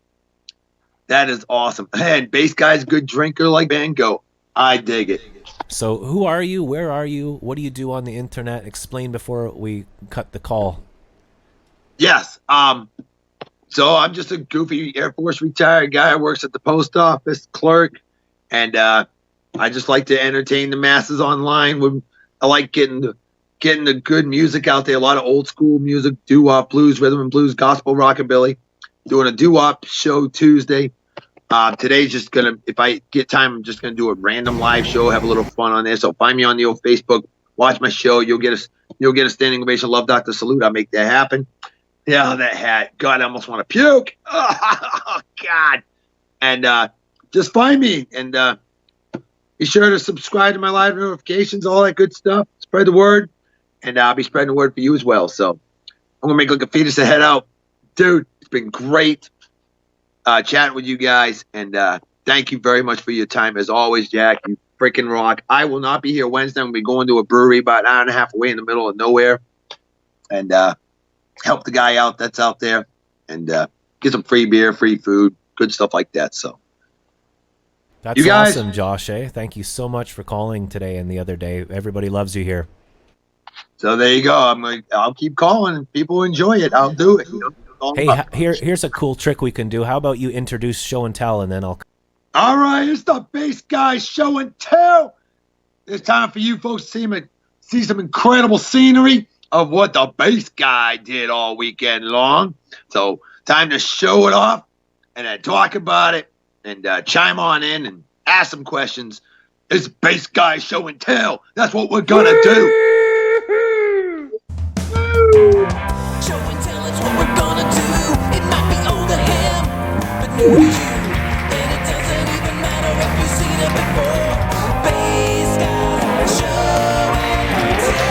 That is awesome. And bass guy's good drinker like Van Gogh. I dig it. So, who are you? Where are you? What do you do on the internet? Explain before we cut the call. Yes. So I'm just a goofy Air Force retired guy who works at the post office, clerk, and I just like to entertain the masses online. I like getting the good music out there. A lot of old school music, doo-wop, blues, rhythm and blues, gospel, rockabilly. Doing a doo-wop show Tuesday. Today's just gonna, if I get time, I'm just gonna do a random live show, have a little fun on there. So find me on the old Facebook, watch my show. You'll get a standing ovation. Love Dr. Salute. I'll make that happen. Yeah, that hat. God, I almost want to puke. Oh, God. And just find me. And be sure to subscribe to my live notifications, all that good stuff. Spread the word. And I'll be spreading the word for you as well. So I'm going to make like a fetus to head out. Dude, it's been great chatting with you guys. And thank you very much for your time. As always, Jack, you freaking rock. I will not be here Wednesday. I'm going to be going to a brewery about an hour and a half away in the middle of nowhere. And help the guy out that's out there, and get some free beer, free food, good stuff like that. So that's you guys, awesome, Josh. Thank you so much for calling today and the other day. Everybody loves you here. So there you go. I'll keep calling, and people enjoy it. I'll do it. Hey, here's a cool trick we can do. How about you introduce show and tell, and then I'll. All right, it's the Bass Guy Show and Tell. It's time for you folks to see some incredible scenery of what the bass guy did all weekend long. So time to show it off and then talk about it and chime on in and ask some questions. It's Bass Guy Show and Tell. That's what we're going to do. Show and tell is what we're going to do. It might be old to him, but new to you. And it doesn't even matter if you've seen it before. Bass Guy Show and Tell.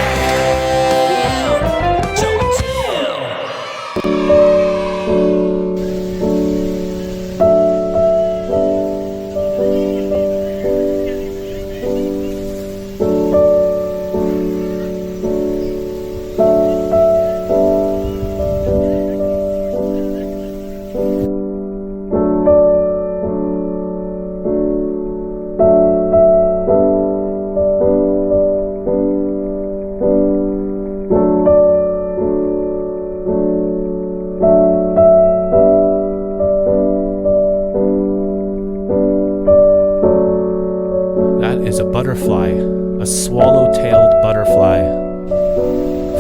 Butterfly, a swallow-tailed butterfly.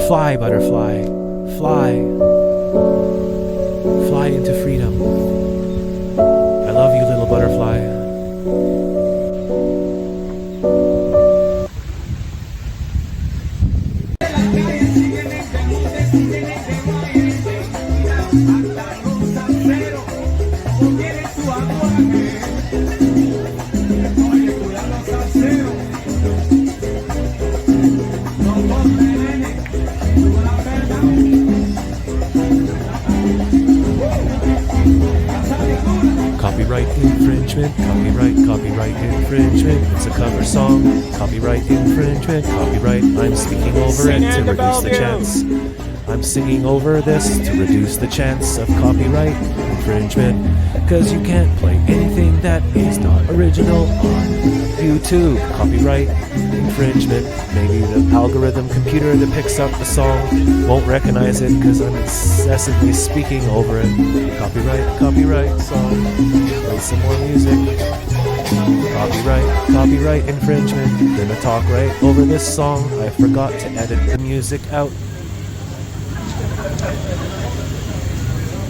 Fly, butterfly, fly. Fly into freedom. I love you, little butterfly. Copyright infringement, it's a cover song. Copyright infringement, copyright, I'm speaking over it to reduce the chance. I'm singing over this to reduce the chance of copyright infringement. Cause you can't play anything that is not original on YouTube. Copyright infringement. Maybe the algorithm computer that picks up the song won't recognize it because I'm incessantly speaking over it. Copyright song. Play some more music. Copyright infringement. Gonna talk right over this song. I forgot to edit the music out.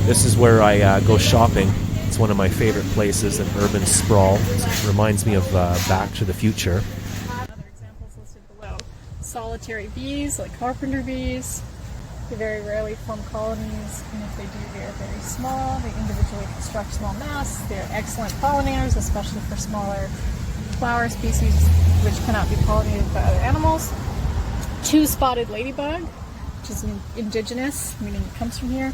This is where I go shopping. It's one of my favorite places in urban sprawl. It reminds me of Back to the Future. Other examples listed below. Solitary bees, like carpenter bees. They very rarely form colonies, and if they do, they are very small. They individually construct small nests. They're excellent pollinators, especially for smaller flower species which cannot be pollinated by other animals. Two-spotted ladybug, which is indigenous, meaning it comes from here.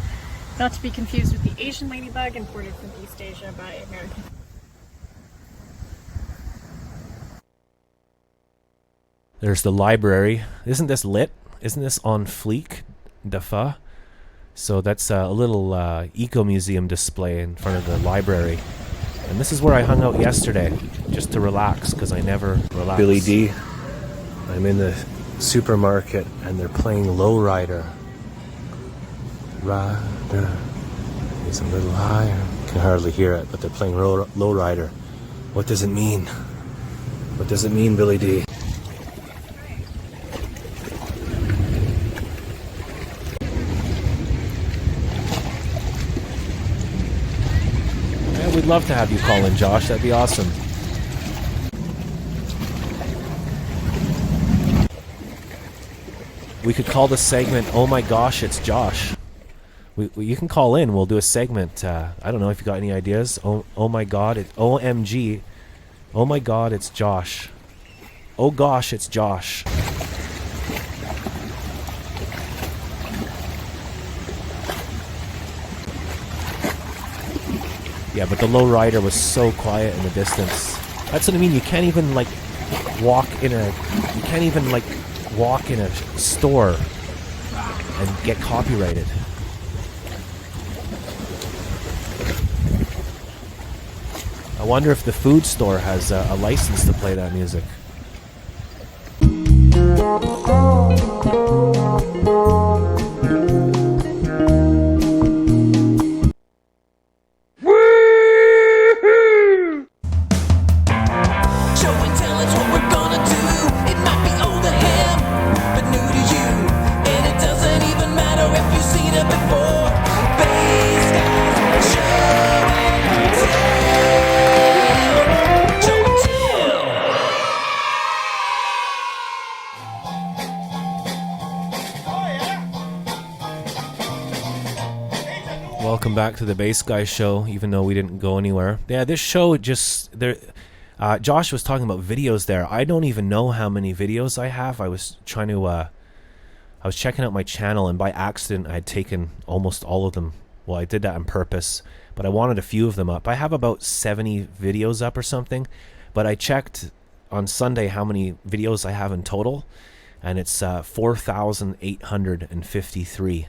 Not to be confused with the Asian ladybug imported from East Asia by American. There's the library. Isn't this lit? Isn't this on fleek? Dafa? So that's a little eco-museum display in front of the library. And this is where I hung out yesterday, just to relax, because I never relax. Billy D. I'm in the supermarket, and they're playing Lowrider. Rider is a little higher. Can hardly hear it, but they're playing Lowrider. What does it mean? What does it mean, Billy D? We'd love to have you call in, Josh. That'd be awesome. We could call this segment, "Oh my gosh, it's Josh." You can call in. We'll do a segment. I don't know if you got any ideas. Oh my God, it's OMG. Oh my God, it's Josh. Oh gosh, it's Josh. Yeah, but the lowrider was so quiet in the distance. That's what I mean. You can't even walk in a store and get copyrighted. I wonder if the food store has a license to play that music. Welcome back to the Bass Guy Show, even though we didn't go anywhere. Yeah, this show just... Josh was talking about videos there. I don't even know how many videos I have. I was trying to... I was checking out my channel, and by accident I had taken almost all of them. Well, I did that on purpose, but I wanted a few of them up. I have about 70 videos up or something, but I checked on Sunday how many videos I have in total, and it's 4,853.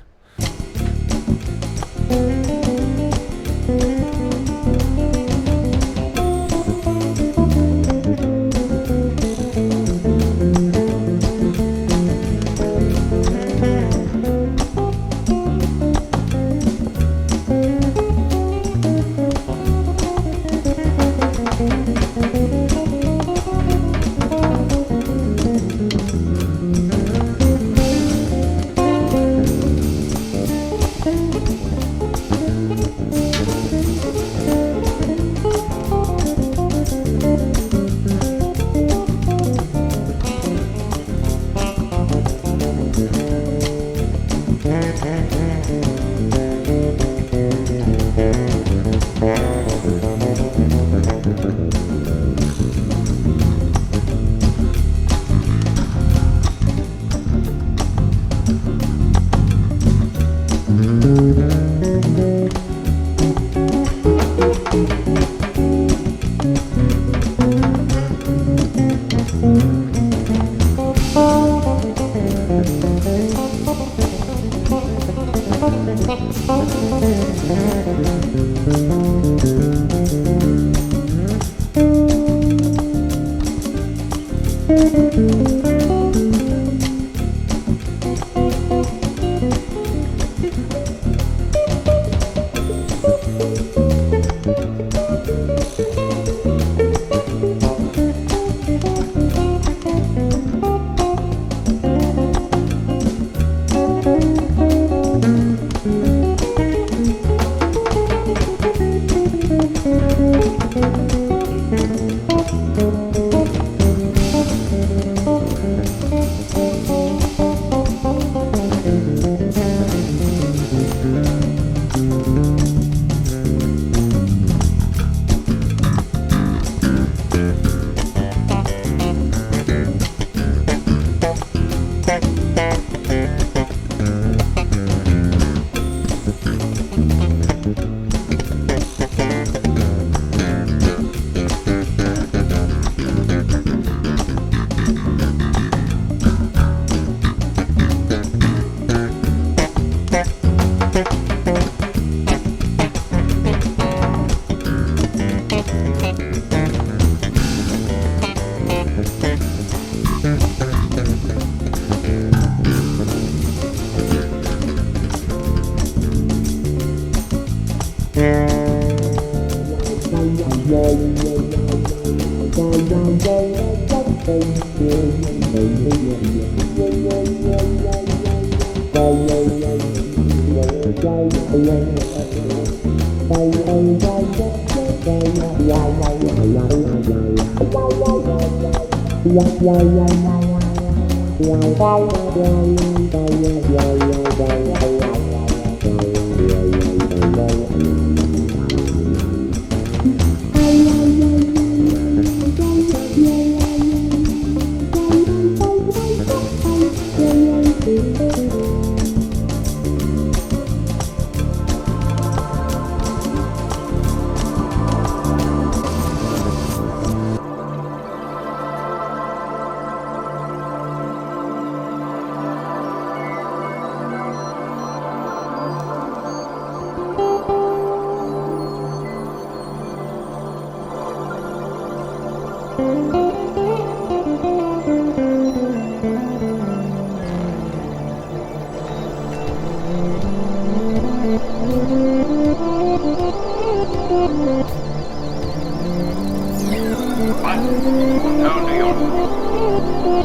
Town, New York,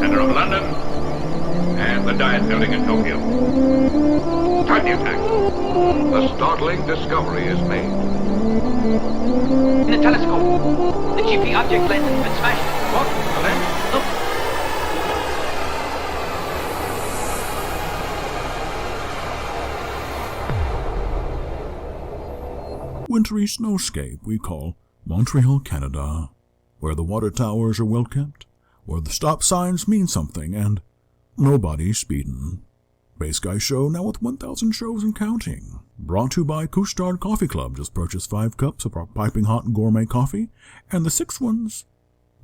center of London, and the Diet Building in Tokyo. Start the attack. The startling discovery is made. In a telescope, the GP object lens has been smashed. What? The lens? Look. Wintry snowscape we call Montreal, Canada, where the water towers are well kept, where the stop signs mean something, and nobody's speeding. Bass Guy Show now with 1,000 shows and counting. Brought to you by Couche-Tard Coffee Club. Just purchase 5 cups of our piping hot gourmet coffee, and the 6th one's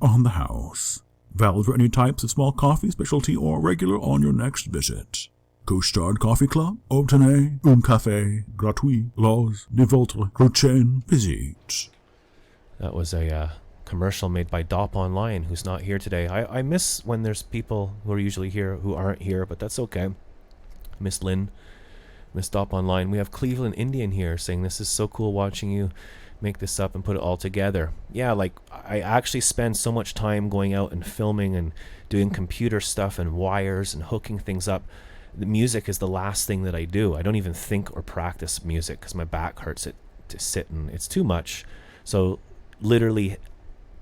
on the house. Valid for any types of small coffee, specialty, or regular on your next visit. Couche-Tard Coffee Club, obtenez un café gratuit lors de votre prochaine visite. That was a commercial made by Dop Online, who's not here today. I miss when there's people who are usually here who aren't here, but that's okay. Miss Lynn, Miss Dop Online. We have Cleveland Indian here saying, this is so cool watching you make this up and put it all together. Yeah, like, I actually spend so much time going out and filming and doing computer stuff and wires and hooking things up. The music is the last thing that I do. I don't even think or practice music because my back hurts it to sit, and it's too much. So literally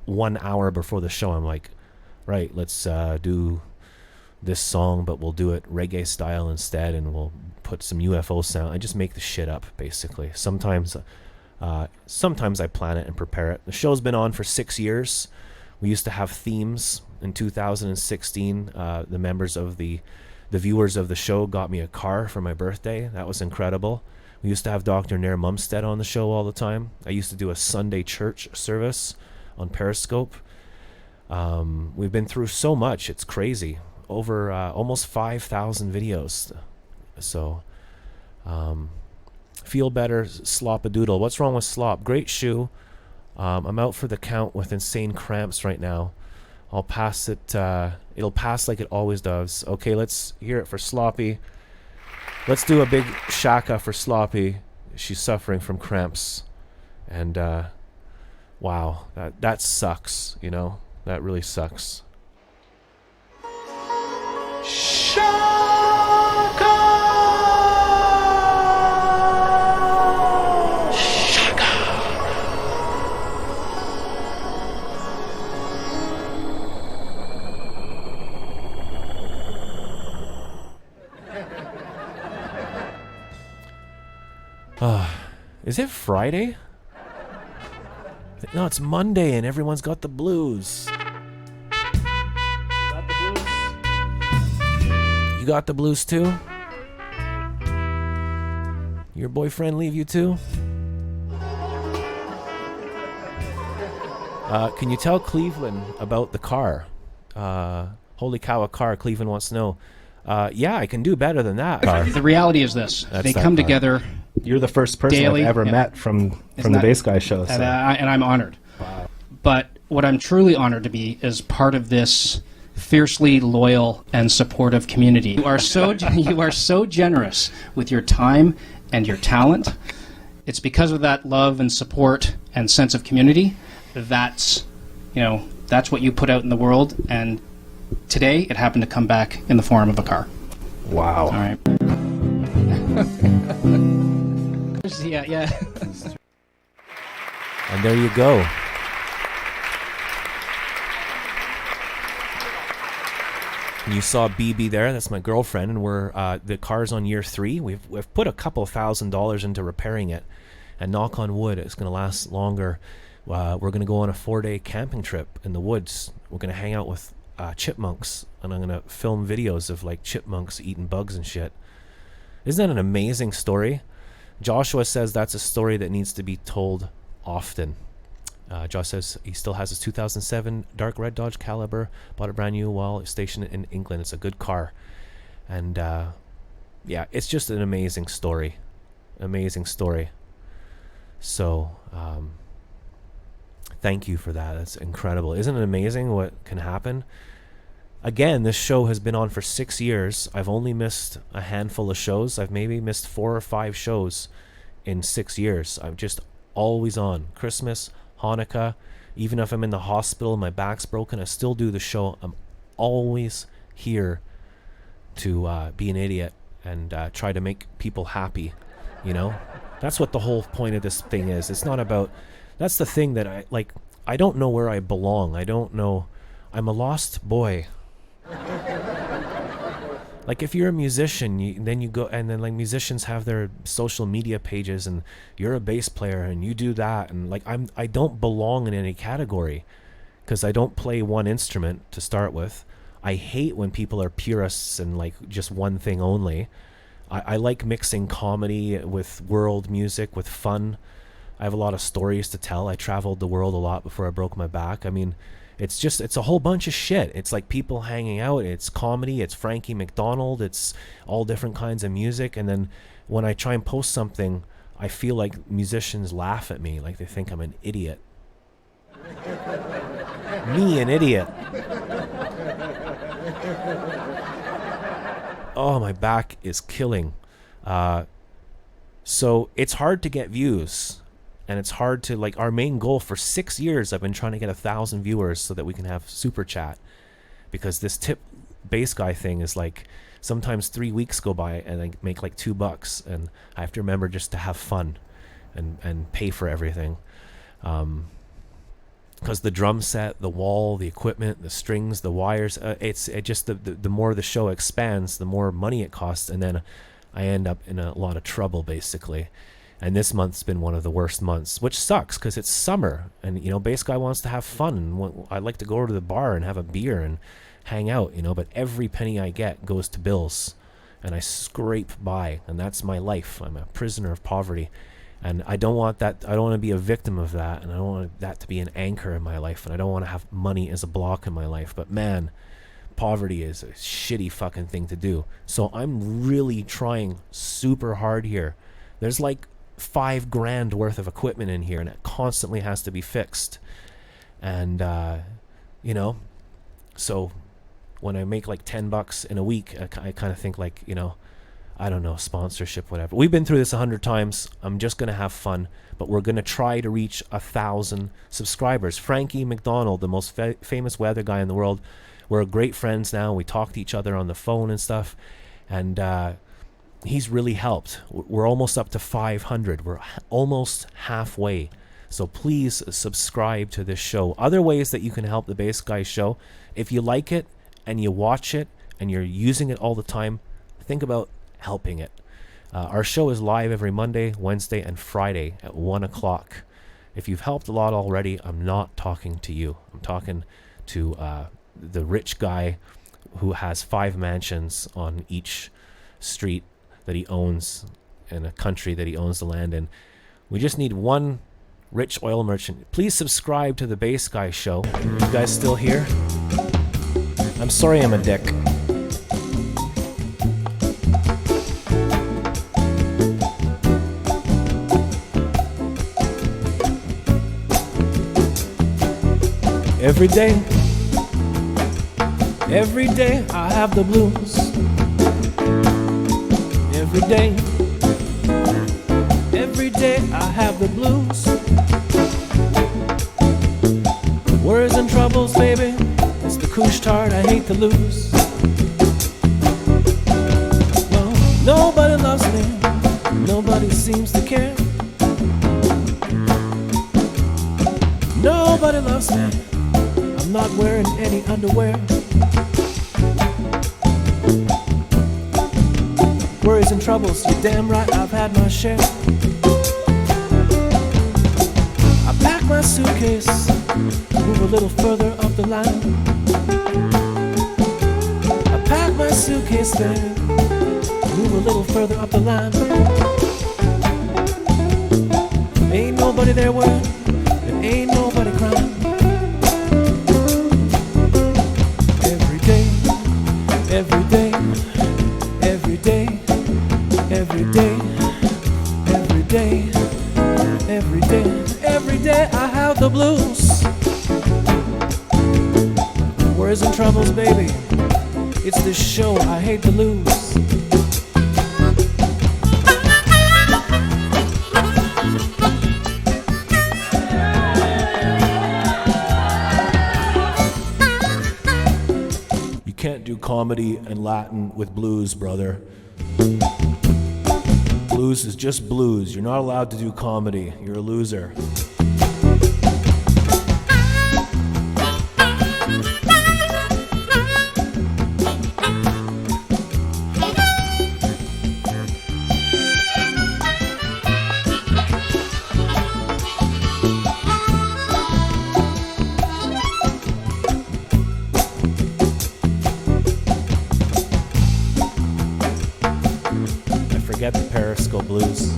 1 hour before the show, I'm like, right, let's do this song, but we'll do it reggae style instead, and we'll put some UFO sound. I just make the shit up, basically. Sometimes I plan it and prepare it. The show's been on for 6 years. We used to have themes in 2016. The members of the viewers of the show got me a car for my birthday. That was incredible. We used to have Dr. Nair Mumstead on the show all the time. I used to do a Sunday church service on Periscope. We've been through so much. It's crazy. Over almost 5,000 videos. So, feel better, Slop-a-doodle. What's wrong with Slop? Great shoe. I'm out for the count with insane cramps right now. I'll pass it. It'll pass like it always does. Okay, let's hear it for Sloppy. Let's do a big shaka for Sloppy. She's suffering from cramps. And, wow, that sucks, you know? That really sucks. Is it Friday? No, it's Monday and everyone's got the blues. You got the blues too? Your boyfriend leave you too? Can you tell Cleveland about the car? Holy cow, a car. Cleveland wants to know. Yeah, I can do better than that. The reality is this. They come together. You're the first person daily, I've ever met from the Bass Guy Show. So. And I'm honored. Wow. But what I'm truly honored to be is part of this fiercely loyal and supportive community. You are so generous with your time and your talent. it's because of that love and support and sense of community that's what you put out in the world, and today it happened to come back in the form of a car. Wow. All right. yeah. And there you go. You saw BB there. That's my girlfriend, and we're the car's on year 3. We've put a couple $1,000s into repairing it, and knock on wood, it's going to last longer. We're going to go on a 4-day camping trip in the woods. We're going to hang out with chipmunks, and I'm going to film videos of like chipmunks eating bugs and shit. Isn't that an amazing story? Joshua says that's a story that needs to be told often. Josh says he still has his 2007 dark red Dodge Caliber, bought it brand new while stationed in England. It's a good car. And yeah, it's just an amazing story. Amazing story. So thank you for that. That's incredible. Isn't it amazing what can happen? Again, this show has been on for 6 years. I've only missed a handful of shows. I've maybe missed 4 or 5 shows in 6 years. I'm just always on. Christmas, Hanukkah, even if I'm in the hospital and my back's broken, I still do the show. I'm always here to be an idiot and try to make people happy, That's what the whole point of this thing is. It's not about... That's the thing that I don't know where I belong. I don't know... I'm a lost boy. Like, if you're a musician, then you go, and then like musicians have their social media pages, and you're a bass player and you do that, and like I don't belong in any category because I don't play one instrument to start with. I hate when people are purists and like just one thing only. I like mixing comedy with world music, with fun. I have a lot of stories to tell. I traveled the world a lot before I broke my back. I mean, it's a whole bunch of shit. It's like people hanging out. It's comedy. It's Frankie MacDonald. It's all different kinds of music. And then when I try and post something, I feel like musicians laugh at me, like they think I'm an idiot. Me, an idiot. Oh, my back is killing. So it's hard to get views. And it's hard to, like, our main goal for 6 years, I've been trying to get 1,000 viewers so that we can have super chat. Because this tip bass guy thing is like, sometimes 3 weeks go by and I make like $2. And I have to remember just to have fun and pay for everything. Because the drum set, the wall, the equipment, the strings, the wires, the more the show expands, the more money it costs. And then I end up in a lot of trouble, basically. And this month's been one of the worst months, which sucks because it's summer and, bass guy wants to have fun. And I'd like to go to the bar and have a beer and hang out, but every penny I get goes to bills and I scrape by, and that's my life. I'm a prisoner of poverty, and I don't want that. I don't want to be a victim of that, and I don't want that to be an anchor in my life, and I don't want to have money as a block in my life. But man, poverty is a shitty fucking thing to do. So I'm really trying super hard here. There's like $5,000 worth of equipment in here, and it constantly has to be fixed. And so when I make like $10 in a week, I kind of think like, I don't know, sponsorship, whatever. We've been through this 100 times. I'm just gonna have fun, but we're gonna try to reach 1,000 subscribers. Frankie MacDonald, the most famous weather guy in the world, we're great friends now. We talk to each other on the phone and stuff, and he's really helped. We're almost up to 500. We're almost halfway. So please subscribe to this show. Other ways that you can help the Bass Guy Show: if you like it and you watch it and you're using it all the time, think about helping it. Our show is live every Monday, Wednesday, and Friday at 1 o'clock. If you've helped a lot already, I'm not talking to you. I'm talking to the rich guy who has 5 mansions on each street that he owns in a country that he owns the land in. We just need one rich oil merchant. Please subscribe to the Bass Guy Show. You guys still here? I'm sorry I'm a dick. Every day I have the blues. Every day day I have the blues. Worries and troubles, baby, it's the kush tart I hate to lose. Well, nobody loves me, nobody seems to care. Nobody loves me, I'm not wearing any underwear. Worries and troubles, you're damn right I've had my share. I pack my suitcase, move a little further up the line. I pack my suitcase, babe, move a little further up the line. Ain't nobody there worrying, and ain't nobody crying. Every day, every day, every day, every day, every day, every day, every day I have the blues. Worries and troubles, baby, it's this show I hate to lose. You can't do comedy and Latin with blues, brother. Blues is just blues. You're not allowed to do comedy. You're a loser. Forget the Periscope blues.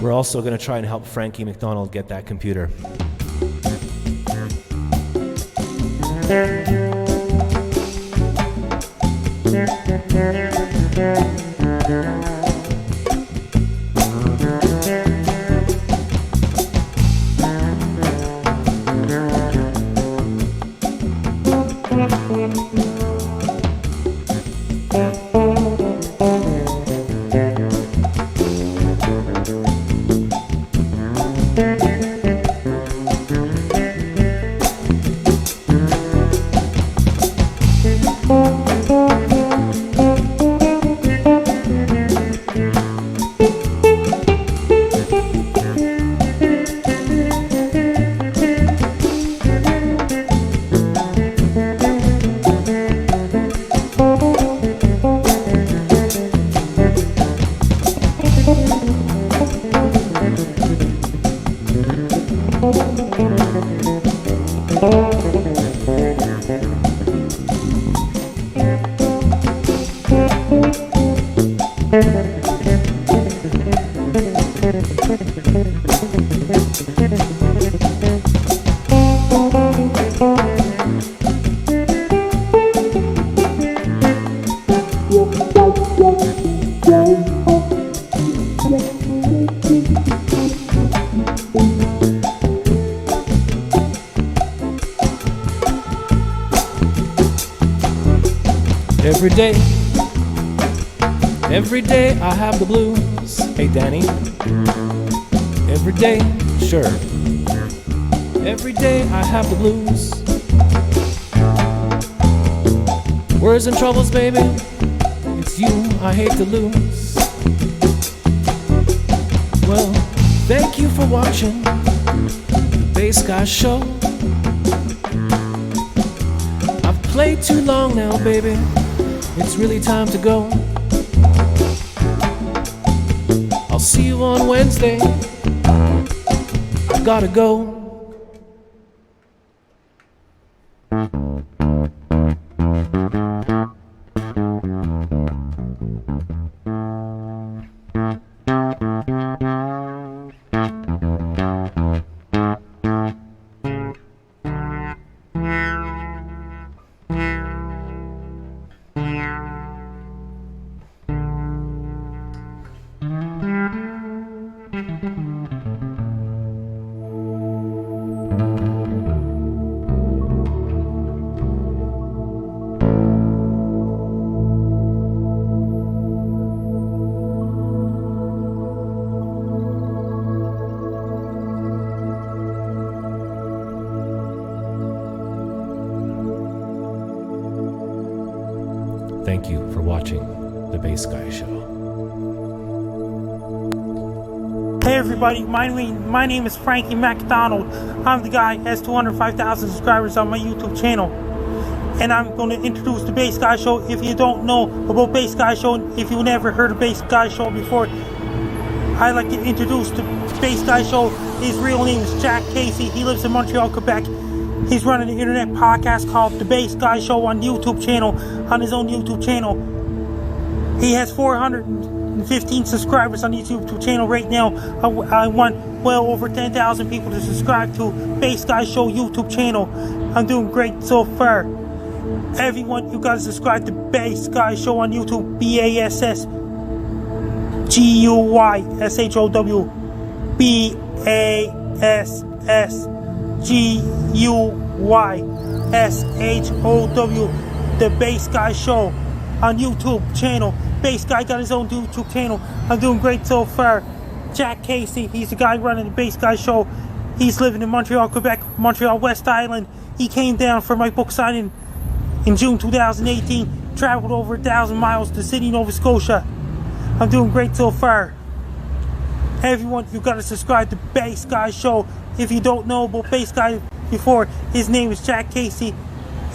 We're also going to try and help Frankie MacDonald get that computer. Every day I have the blues. Hey, Danny. Every day, sure. Every day I have the blues. Worries and troubles, baby, it's you I hate to lose. Well, Thank you for watching the Bass Guy Show. I've played too long now, baby. It's really time to go. I'll see you on Wednesday. I gotta go. Thank you for watching The Bass Guy Show. Hey everybody, my name is Frankie MacDonald. I'm the guy who has 205,000 subscribers on my YouTube channel. And I'm going to introduce The Bass Guy Show. If you don't know about Bass Guy Show, if you've never heard of Bass Guy Show before, I'd like to introduce The Bass Guy Show. His real name is Jack Casey. He lives in Montreal, Quebec. He's running an internet podcast called The Bass Guy Show on YouTube channel, on his own YouTube channel. He has 415 subscribers on his YouTube channel right now. I want well over 10,000 people to subscribe to Bass Guy Show YouTube channel. I'm doing great so far. Everyone, you gotta subscribe to Bass Guy Show on YouTube. BASSGUYSHOW. BASSGUYSHOW. The Bass Guy Show on YouTube channel. Bass Guy got his own YouTube channel. I'm doing great so far. Jack Casey, he's the guy running the Bass Guy Show. He's living in Montreal, Quebec, Montreal West Island. He came down for my book signing in June 2018. Traveled over 1,000 miles to Sydney, Nova Scotia. I'm doing great so far. Everyone, you gotta subscribe to Bass Guy Show. If you don't know about Bass Guy before, his name is Jack Casey,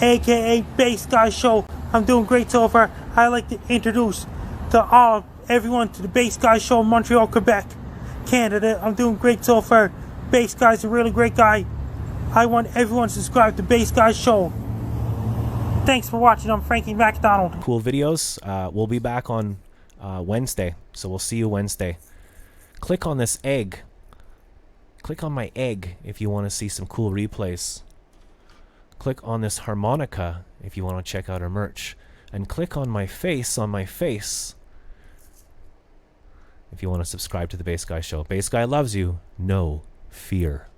aka Bass Guy Show. I'm doing great so far. I'd like to introduce to everyone to the Bass Guy Show in Montreal, Quebec, Canada. I'm doing great so far. Bass Guy's a really great guy. I want everyone to subscribe to Bass Guy Show. Thanks for watching. I'm Frankie MacDonald. Cool videos. We'll be back on Wednesday, so we'll see you Wednesday. Click on this egg. Click on my egg if you want to see some cool replays. Click on this harmonica if you want to check out our merch. And click on my face if you want to subscribe to the Bass Guy Show. Bass Guy loves you. No fear.